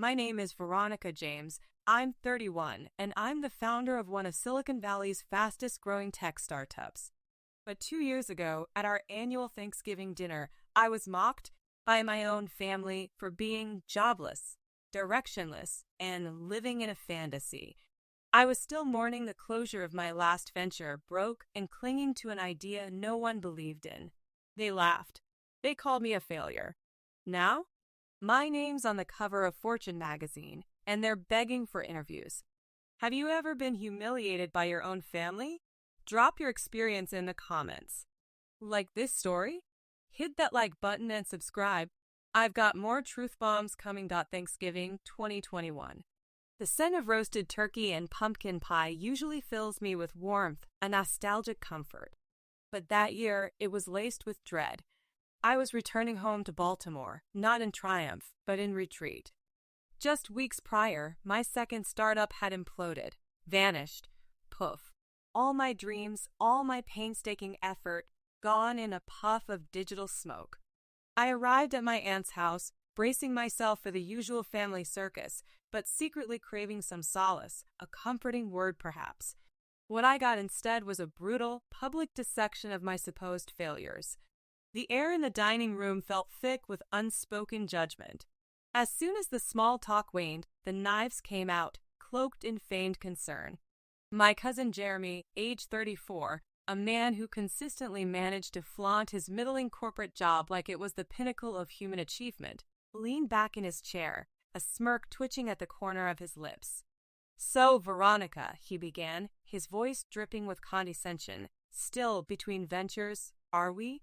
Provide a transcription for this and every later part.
My name is Veronica James. I'm 31, and I'm the founder of one of Silicon Valley's fastest-growing tech startups. But 2 years ago, at our annual Thanksgiving dinner, I was mocked by my own family for being jobless, directionless, and living in a fantasy. I was still mourning the closure of my last venture, broke and clinging to an idea no one believed in. They laughed. They called me a failure. Now, my name's on the cover of Fortune magazine, and they're begging for interviews. Have you ever been humiliated by your own family? Drop your experience in the comments. Like this story? Hit that like button and subscribe. I've got more truth bombs coming. Thanksgiving 2021. The scent of roasted turkey and pumpkin pie usually fills me with warmth, a nostalgic comfort. But that year, it was laced with dread. I was returning home to Baltimore, not in triumph, but in retreat. Just weeks prior, my second startup had imploded, vanished, poof. All my dreams, all my painstaking effort, gone in a puff of digital smoke. I arrived at my aunt's house, bracing myself for the usual family circus, but secretly craving some solace, a comforting word perhaps. What I got instead was a brutal, public dissection of my supposed failures. The air in the dining room felt thick with unspoken judgment. As soon as the small talk waned, the knives came out, cloaked in feigned concern. My cousin Jeremy, age 34, a man who consistently managed to flaunt his middling corporate job like it was the pinnacle of human achievement, leaned back in his chair, a smirk twitching at the corner of his lips. "So, Veronica," he began, his voice dripping with condescension, "still between ventures, are we?"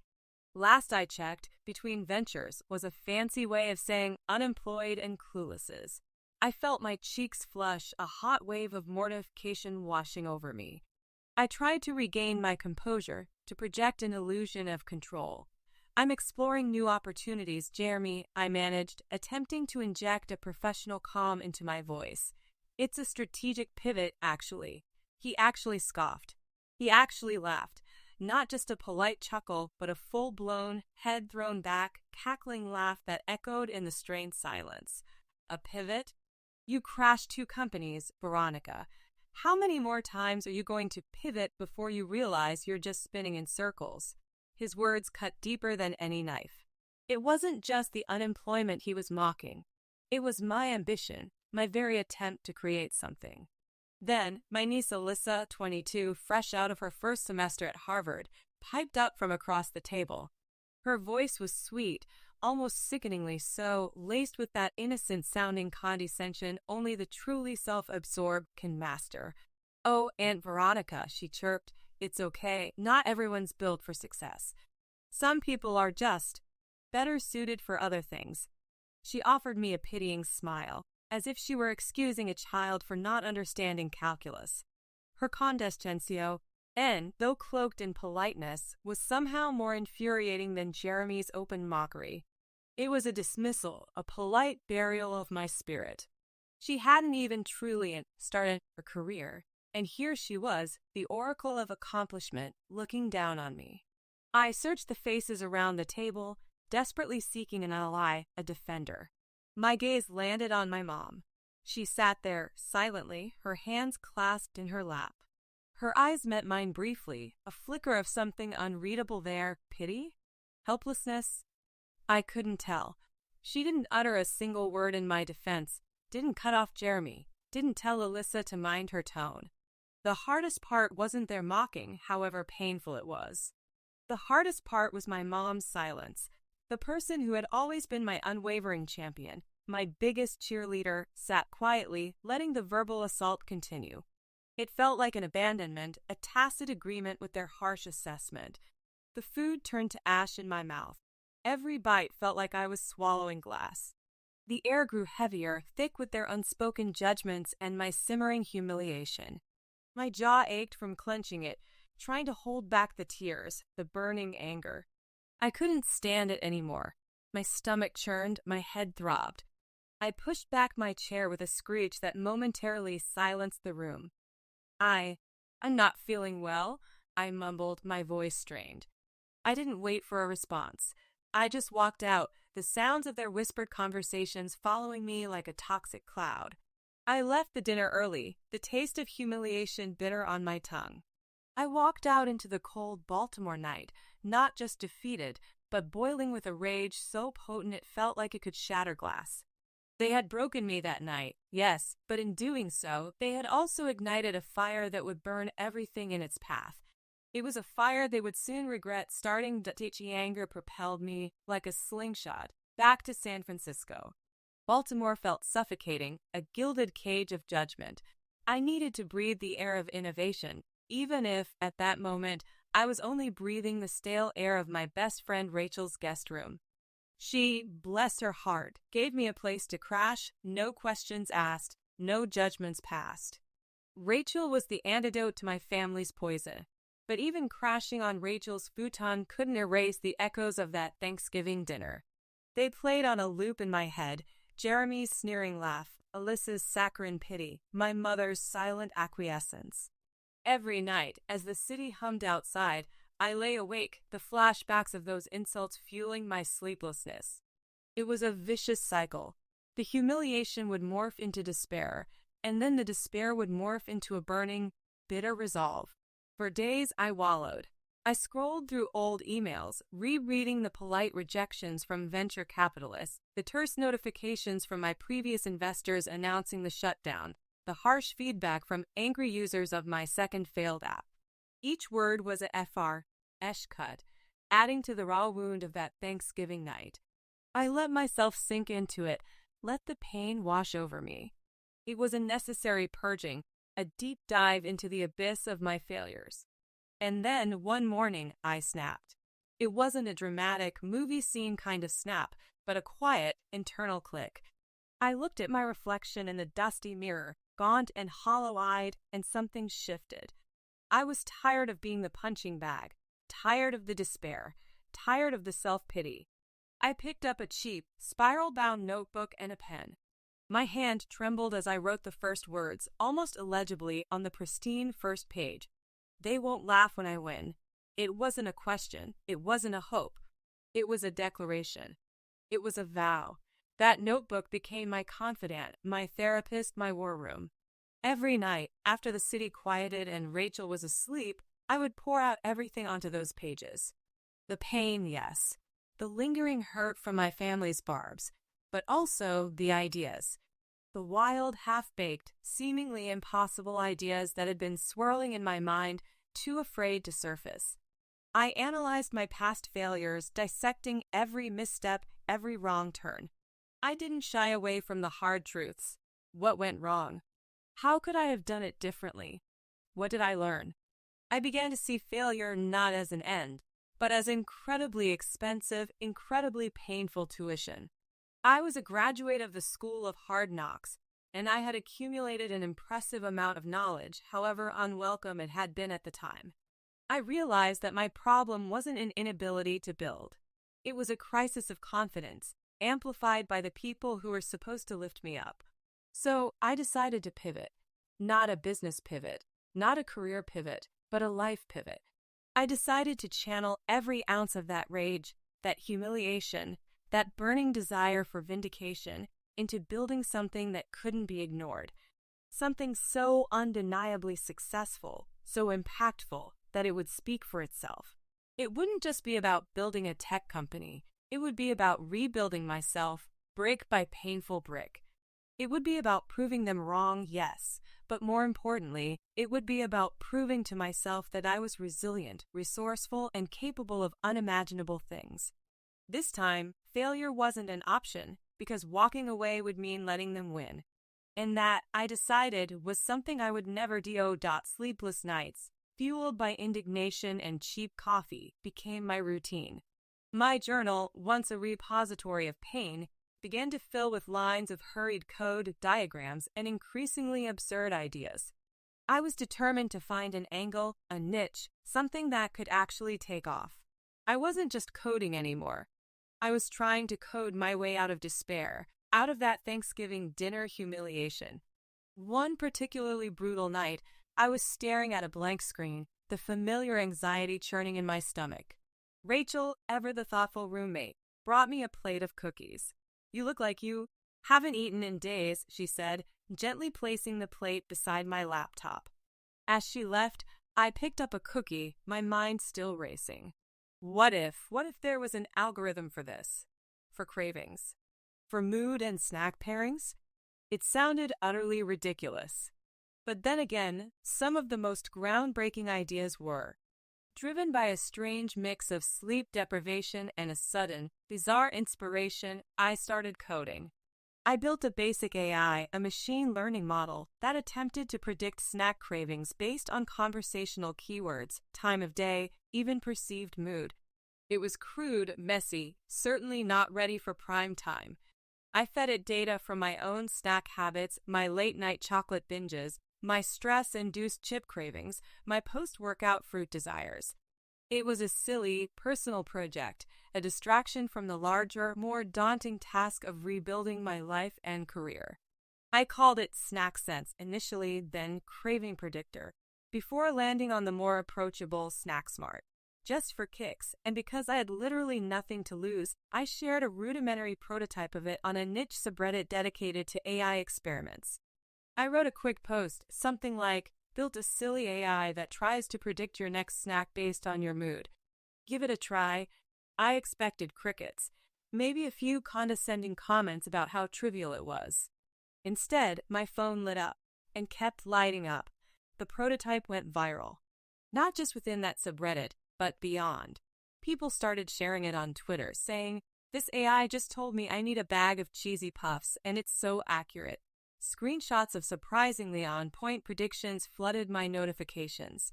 Last I checked, between ventures was a fancy way of saying unemployed and cluelesses. I felt my cheeks flush, a hot wave of mortification washing over me. I tried to regain my composure, to project an illusion of control. "I'm exploring new opportunities, Jeremy," I managed, attempting to inject a professional calm into my voice. "It's a strategic pivot, actually." He actually scoffed. He actually laughed. Not just a polite chuckle, but a full-blown, head-thrown back, cackling laugh that echoed in the strained silence. "A pivot? You crashed 2 companies, Veronica. How many more times are you going to pivot before you realize you're just spinning in circles?" His words cut deeper than any knife. It wasn't just the unemployment he was mocking. It was my ambition, my very attempt to create something. Then, my niece Alyssa, 22, fresh out of her first semester at Harvard, piped up from across the table. Her voice was sweet, almost sickeningly so, laced with that innocent-sounding condescension only the truly self-absorbed can master. "Oh, Aunt Veronica," she chirped, "it's okay. Not everyone's built for success. Some people are just better suited for other things." She offered me a pitying smile, as if she were excusing a child for not understanding calculus. Her condescencio, and, though cloaked in politeness, was somehow more infuriating than Jeremy's open mockery. It was a dismissal, a polite burial of my spirit. She hadn't even truly started her career, and here she was, the oracle of accomplishment, looking down on me. I searched the faces around the table, desperately seeking an ally, a defender. My gaze landed on my mom. She sat there, silently, her hands clasped in her lap. Her eyes met mine briefly, a flicker of something unreadable there. Pity? Helplessness? I couldn't tell. She didn't utter a single word in my defense, didn't cut off Jeremy, didn't tell Alyssa to mind her tone. The hardest part wasn't their mocking, however painful it was. The hardest part was my mom's silence. The person who had always been my unwavering champion, my biggest cheerleader, sat quietly, letting the verbal assault continue. It felt like an abandonment, a tacit agreement with their harsh assessment. The food turned to ash in my mouth. Every bite felt like I was swallowing glass. The air grew heavier, thick with their unspoken judgments and my simmering humiliation. My jaw ached from clenching it, trying to hold back the tears, the burning anger. I couldn't stand it anymore. My stomach churned, my head throbbed. I pushed back my chair with a screech that momentarily silenced the room. I'm not feeling well," I mumbled, my voice strained. I didn't wait for a response. I just walked out, the sounds of their whispered conversations following me like a toxic cloud. I left the dinner early, the taste of humiliation bitter on my tongue. I walked out into the cold Baltimore night, not just defeated, but boiling with a rage so potent it felt like it could shatter glass. They had broken me that night, yes, but in doing so, they had also ignited a fire that would burn everything in its path. It was a fire they would soon regret starting. Ditchy anger propelled me, like a slingshot, back to San Francisco. Baltimore felt suffocating, a gilded cage of judgment. I needed to breathe the air of innovation, even if, at that moment, I was only breathing the stale air of my best friend Rachel's guest room. She, bless her heart, gave me a place to crash, no questions asked, no judgments passed. Rachel was the antidote to my family's poison, but even crashing on Rachel's futon couldn't erase the echoes of that Thanksgiving dinner. They played on a loop in my head, Jeremy's sneering laugh, Alyssa's saccharine pity, my mother's silent acquiescence. Every night, as the city hummed outside, I lay awake, the flashbacks of those insults fueling my sleeplessness. It was a vicious cycle. The humiliation would morph into despair, and then the despair would morph into a burning, bitter resolve. For days I wallowed. I scrolled through old emails, rereading the polite rejections from venture capitalists, the terse notifications from my previous investors announcing the shutdown, the harsh feedback from angry users of my second failed app. Each word was a cut, adding to the raw wound of that Thanksgiving night. I let myself sink into it, let the pain wash over me. It was a necessary purging, a deep dive into the abyss of my failures. And then, one morning, I snapped. It wasn't a dramatic, movie scene kind of snap, but a quiet, internal click. I looked at my reflection in the dusty mirror, gaunt and hollow-eyed, and something shifted. I was tired of being the punching bag, tired of the despair, tired of the self-pity. I picked up a cheap, spiral-bound notebook and a pen. My hand trembled as I wrote the first words, almost illegibly, on the pristine first page. They won't laugh when I win. It wasn't a question. It wasn't a hope. It was a declaration. It was a vow. That notebook became my confidant, my therapist, my war room. Every night, after the city quieted and Rachel was asleep, I would pour out everything onto those pages. The pain, yes. The lingering hurt from my family's barbs. But also the ideas. The wild, half-baked, seemingly impossible ideas that had been swirling in my mind, too afraid to surface. I analyzed my past failures, dissecting every misstep, every wrong turn. I didn't shy away from the hard truths. What went wrong? How could I have done it differently? What did I learn? I began to see failure not as an end, but as incredibly expensive, incredibly painful tuition. I was a graduate of the School of Hard Knocks, and I had accumulated an impressive amount of knowledge, however unwelcome it had been at the time. I realized that my problem wasn't an inability to build. It was a crisis of confidence, amplified by the people who were supposed to lift me up. So I decided to pivot. Not a business pivot, not a career pivot, but a life pivot. I decided to channel every ounce of that rage, that humiliation, that burning desire for vindication into building something that couldn't be ignored. Something so undeniably successful, so impactful, that it would speak for itself. It wouldn't just be about building a tech company. It would be about rebuilding myself, brick by painful brick. It would be about proving them wrong, yes, but more importantly, it would be about proving to myself that I was resilient, resourceful, and capable of unimaginable things. This time, failure wasn't an option, because walking away would mean letting them win. And that, I decided, was something I would never do. Sleepless nights, fueled by indignation and cheap coffee, became my routine. My journal, once a repository of pain, began to fill with lines of hurried code, diagrams, and increasingly absurd ideas. I was determined to find an angle, a niche, something that could actually take off. I wasn't just coding anymore. I was trying to code my way out of despair, out of that Thanksgiving dinner humiliation. One particularly brutal night, I was staring at a blank screen, the familiar anxiety churning in my stomach. Rachel, ever the thoughtful roommate, brought me a plate of cookies. "You look like you haven't eaten in days," she said, gently placing the plate beside my laptop. As she left, I picked up a cookie, my mind still racing. What if there was an algorithm for this? For cravings? For mood and snack pairings? It sounded utterly ridiculous. But then again, some of the most groundbreaking ideas were. Driven by a strange mix of sleep deprivation and a sudden, bizarre inspiration, I started coding. I built a basic AI, a machine learning model, that attempted to predict snack cravings based on conversational keywords, time of day, even perceived mood. It was crude, messy, certainly not ready for prime time. I fed it data from my own snack habits, my late-night chocolate binges, my stress-induced chip cravings, my post-workout fruit desires. It was a silly, personal project, a distraction from the larger, more daunting task of rebuilding my life and career. I called it Snack Sense initially, then Craving Predictor, before landing on the more approachable Snack Smart. Just for kicks, and because I had literally nothing to lose, I shared a rudimentary prototype of it on a niche subreddit dedicated to AI experiments. I wrote a quick post, something like, "Built a silly AI that tries to predict your next snack based on your mood. Give it a try." I expected crickets, maybe a few condescending comments about how trivial it was. Instead, my phone lit up, and kept lighting up. The prototype went viral. Not just within that subreddit, but beyond. People started sharing it on Twitter, saying, "This AI just told me I need a bag of cheesy puffs, and it's so accurate." Screenshots of surprisingly on-point predictions flooded my notifications.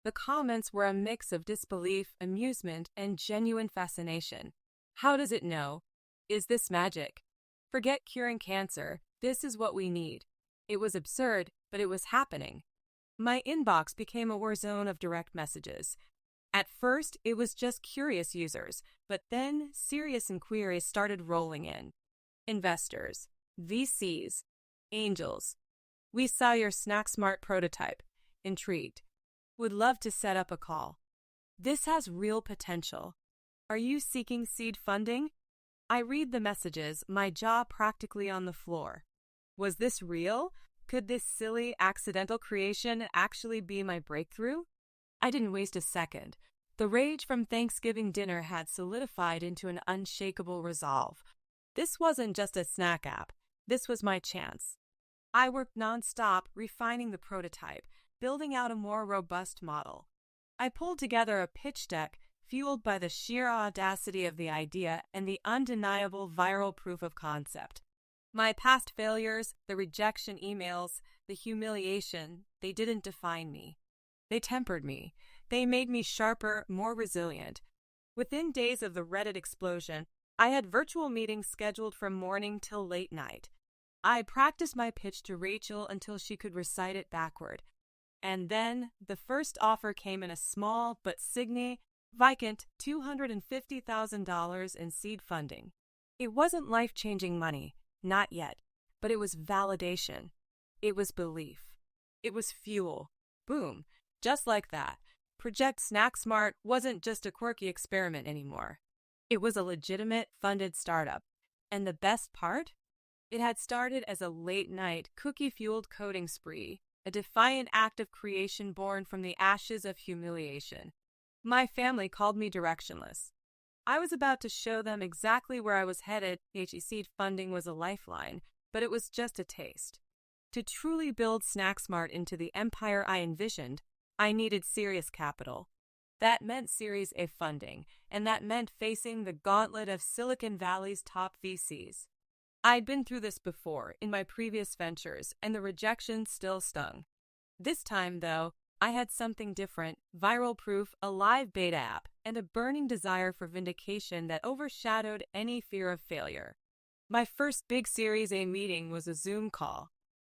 The comments were a mix of disbelief, amusement, and genuine fascination. How does it know? Is this magic? Forget curing cancer. This is what we need. It was absurd, but it was happening. My inbox became a war zone of direct messages. At first, it was just curious users, but then serious inquiries started rolling in. Investors, VCs, angels. "We saw your Snack Smart prototype. Intrigued. Would love to set up a call. This has real potential. Are you seeking seed funding?" I read the messages, my jaw practically on the floor. Was this real? Could this silly, accidental creation actually be my breakthrough? I didn't waste a second. The rage from Thanksgiving dinner had solidified into an unshakable resolve. This wasn't just a snack app. This was my chance. I worked nonstop, refining the prototype, building out a more robust model. I pulled together a pitch deck fueled by the sheer audacity of the idea and the undeniable viral proof of concept. My past failures, the rejection emails, the humiliation, they didn't define me. They tempered me. They made me sharper, more resilient. Within days of the Reddit explosion, I had virtual meetings scheduled from morning till late night. I practiced my pitch to Rachel until she could recite it backward. And then the first offer came in a small but significant $250,000 in seed funding. It wasn't life-changing money, not yet, but it was validation. It was belief. It was fuel. Boom. Just like that. Project Snack Smart wasn't just a quirky experiment anymore. It was a legitimate, funded startup. And the best part? It had started as a late-night, cookie-fueled coding spree, a defiant act of creation born from the ashes of humiliation. My family called me directionless. I was about to show them exactly where I was headed. Seed funding was a lifeline, but it was just a taste. To truly build Snack Smart into the empire I envisioned, I needed serious capital. That meant Series A funding, and that meant facing the gauntlet of Silicon Valley's top VCs. I'd been through this before in my previous ventures, and the rejection still stung. This time, though, I had something different: viral proof, a live beta app, and a burning desire for vindication that overshadowed any fear of failure. My first big Series A meeting was a Zoom call.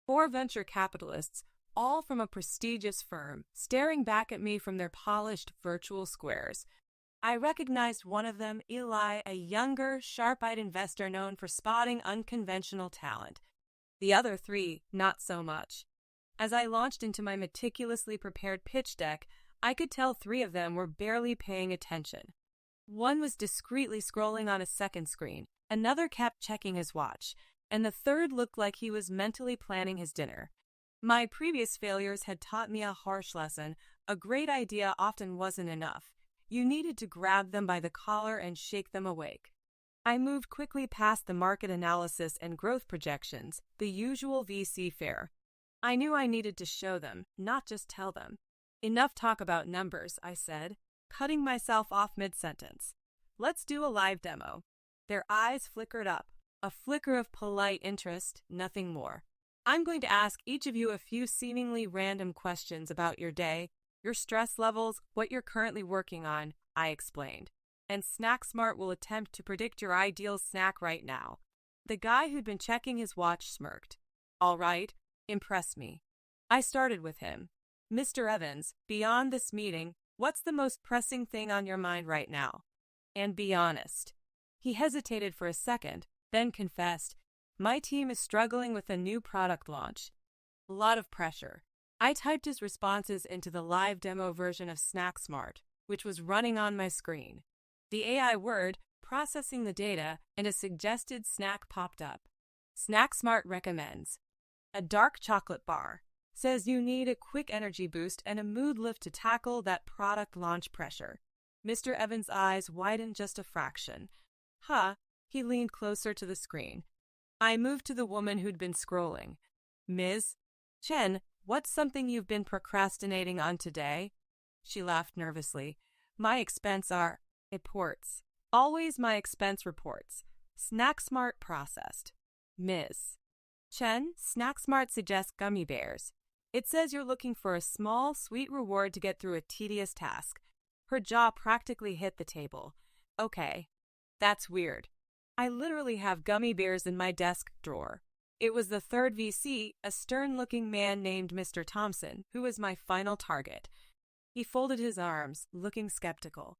4 venture capitalists, all from a prestigious firm, staring back at me from their polished virtual squares. I recognized one of them, Eli, a younger, sharp-eyed investor known for spotting unconventional talent. The other 3, not so much. As I launched into my meticulously prepared pitch deck, I could tell 3 of them were barely paying attention. One was discreetly scrolling on a second screen, another kept checking his watch, and the third looked like he was mentally planning his dinner. My previous failures had taught me a harsh lesson. A great idea often wasn't enough. You needed to grab them by the collar and shake them awake. I moved quickly past the market analysis and growth projections, the usual VC fare. I knew I needed to show them, not just tell them. Enough talk about numbers, I said, cutting myself off mid-sentence. Let's do a live demo. Their eyes flickered up, a flicker of polite interest, nothing more. I'm going to ask each of you a few seemingly random questions about your day, your stress levels, what you're currently working on, I explained. And SnackSmart will attempt to predict your ideal snack right now. The guy who'd been checking his watch smirked. All right, impress me. I started with him. Mr. Evans, beyond this meeting, what's the most pressing thing on your mind right now? And be honest. He hesitated for a second, then confessed, my team is struggling with a new product launch. A lot of pressure. I typed his responses into the live demo version of SnackSmart, which was running on my screen. The AI word, processing the data, and a suggested snack popped up. SnackSmart recommends a dark chocolate bar. Says you need a quick energy boost and a mood lift to tackle that product launch pressure. Mr. Evans' eyes widened just a fraction. He leaned closer to the screen. I moved to the woman who'd been scrolling. Ms. Chen, what's something you've been procrastinating on today? She laughed nervously. My expense reports. Always my expense reports. SnackSmart processed. Ms. Chen, SnackSmart suggests gummy bears. It says you're looking for a small, sweet reward to get through a tedious task. Her jaw practically hit the table. Okay, that's weird. I literally have gummy bears in my desk drawer. It was the third VC, a stern-looking man named Mr. Thompson, who was my final target. He folded his arms, looking skeptical.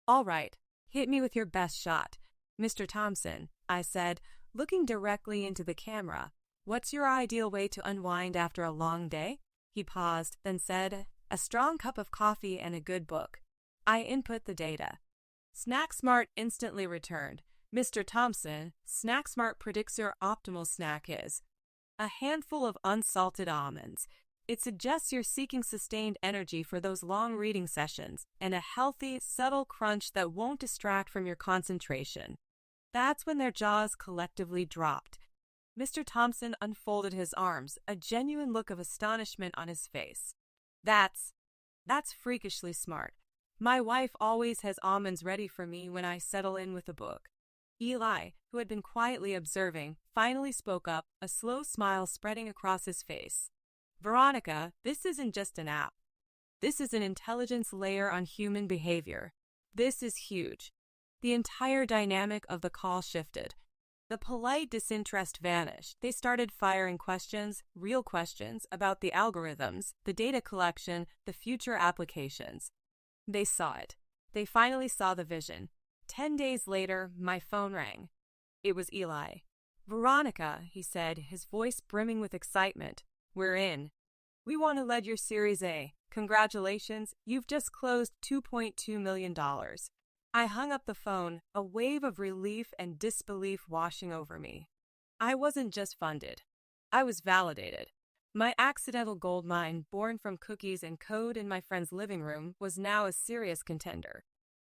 All right, hit me with your best shot. Mr. Thompson, I said, looking directly into the camera. What's your ideal way to unwind after a long day? He paused, then said, a strong cup of coffee and a good book. I input the data. SnackSmart instantly returned. Mr. Thompson, SnackSmart predicts your optimal snack is a handful of unsalted almonds. It suggests you're seeking sustained energy for those long reading sessions and a healthy, subtle crunch that won't distract from your concentration. That's when their jaws collectively dropped. Mr. Thompson unfolded his arms, a genuine look of astonishment on his face. That's freakishly smart. My wife always has almonds ready for me when I settle in with a book. Eli, who had been quietly observing, finally spoke up, a slow smile spreading across his face. Veronica, this isn't just an app. This is an intelligence layer on human behavior. This is huge. The entire dynamic of the call shifted. The polite disinterest vanished. They started firing questions, real questions, about the algorithms, the data collection, the future applications. They saw it. They finally saw the vision. 10 days later, my phone rang. It was Eli. Veronica, he said, his voice brimming with excitement. We're in. We want to lead your Series A. Congratulations, you've just closed $2.2 million. I hung up the phone, a wave of relief and disbelief washing over me. I wasn't just funded. I was validated. My accidental gold mine, born from cookies and code in my friend's living room, was now a serious contender.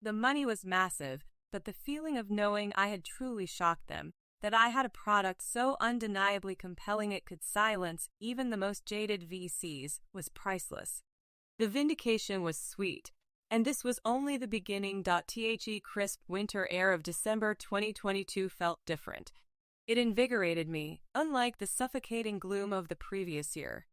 The money was massive, but the feeling of knowing I had truly shocked them, that I had a product so undeniably compelling it could silence even the most jaded VCs, was priceless. The vindication was sweet, and this was only the beginning. The crisp winter air of December 2022 felt different. It invigorated me, unlike the suffocating gloom of the previous year.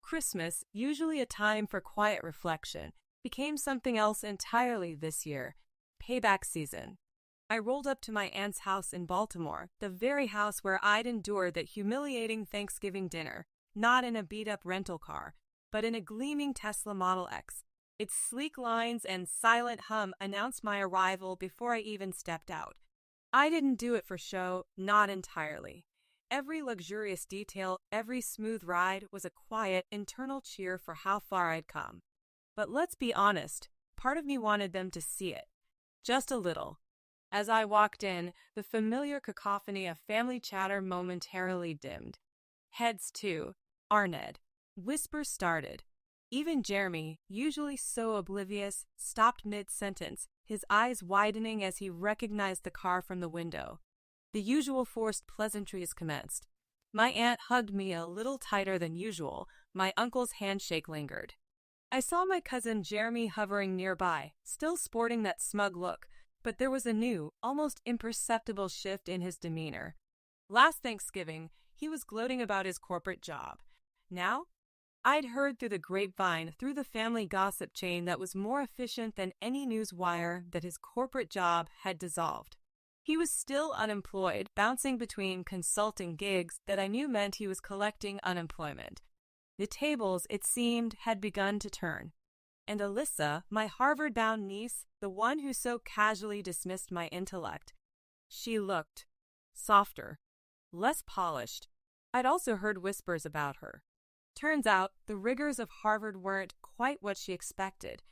Christmas, usually a time for quiet reflection, became something else entirely this year. Payback season. I rolled up to my aunt's house in Baltimore, the very house where I'd endured that humiliating Thanksgiving dinner, not in a beat-up rental car, but in a gleaming Tesla Model X. Its sleek lines and silent hum announced my arrival before I even stepped out. I didn't do it for show, not entirely. Every luxurious detail, every smooth ride was a quiet, internal cheer for how far I'd come. But let's be honest, part of me wanted them to see it. just a little. As I walked in, the familiar cacophony of family chatter momentarily dimmed. Heads too. Arnett. Whispers started. Even Jeremy, usually so oblivious, stopped mid-sentence, his eyes widening as he recognized the car from the window. The usual forced pleasantries commenced. My aunt hugged me a little tighter than usual. My uncle's handshake lingered. I saw my cousin Jeremy hovering nearby, still sporting that smug look, but there was a new, almost imperceptible shift in his demeanor. Last Thanksgiving, he was gloating about his corporate job. Now, I'd heard through the grapevine, through the family gossip chain that was more efficient than any news wire, that his corporate job had dissolved. He was still unemployed, bouncing between consulting gigs that I knew meant he was collecting unemployment. The tables, it seemed, had begun to turn. And Alyssa, my Harvard-bound niece, the one who so casually dismissed my intellect, she looked softer, less polished. I'd also heard whispers about her. Turns out, the rigors of Harvard weren't quite what she expected.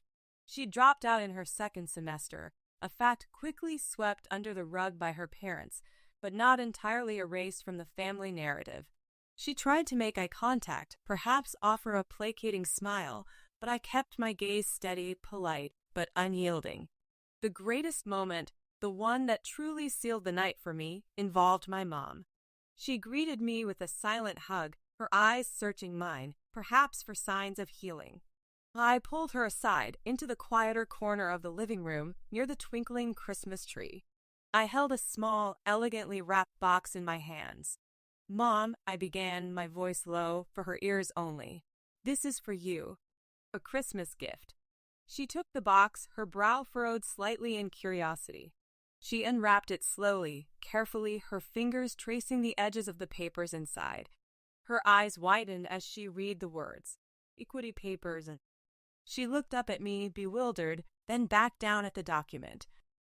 She dropped out in her second semester, a fact quickly swept under the rug by her parents, but not entirely erased from the family narrative. She tried to make eye contact, perhaps offer a placating smile, but I kept my gaze steady, polite, but unyielding. The greatest moment, the one that truly sealed the night for me, involved my mom. She greeted me with a silent hug, her eyes searching mine, perhaps for signs of healing. I pulled her aside into the quieter corner of the living room near the twinkling Christmas tree. I held a small, elegantly wrapped box in my hands. "Mom," I began, my voice low, for her ears only. "This is for you. A Christmas gift." She took the box, her brow furrowed slightly in curiosity. She unwrapped it slowly, carefully, her fingers tracing the edges of the papers inside. Her eyes widened as she read the words. Equity papers. She looked up at me, bewildered, then back down at the document.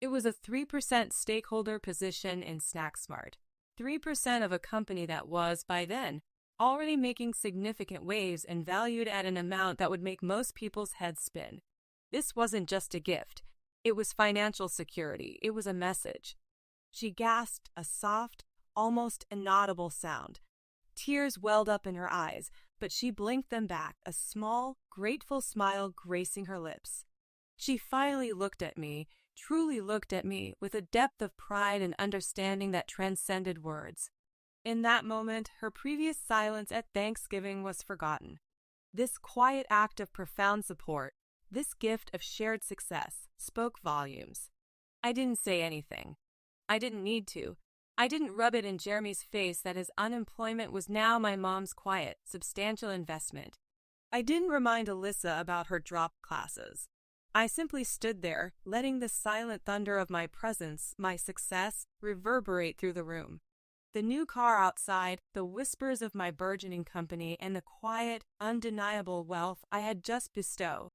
It was a 3% stakeholder position in SnackSmart. 3% of a company that was, by then, already making significant waves and valued at an amount that would make most people's heads spin. This wasn't just a gift. It was financial security. It was a message. She gasped, a soft, almost inaudible sound. Tears welled up in her eyes, but she blinked them back, a small, grateful smile gracing her lips. She finally looked at me, truly looked at me, with a depth of pride and understanding that transcended words. In that moment, her previous silence at Thanksgiving was forgotten. This quiet act of profound support, this gift of shared success, spoke volumes. I didn't say anything. I didn't need to. I didn't rub it in Jeremy's face that his unemployment was now my mom's quiet, substantial investment. I didn't remind Alyssa about her dropped classes. I simply stood there, letting the silent thunder of my presence, my success, reverberate through the room. The new car outside, the whispers of my burgeoning company, and the quiet, undeniable wealth I had just bestowed.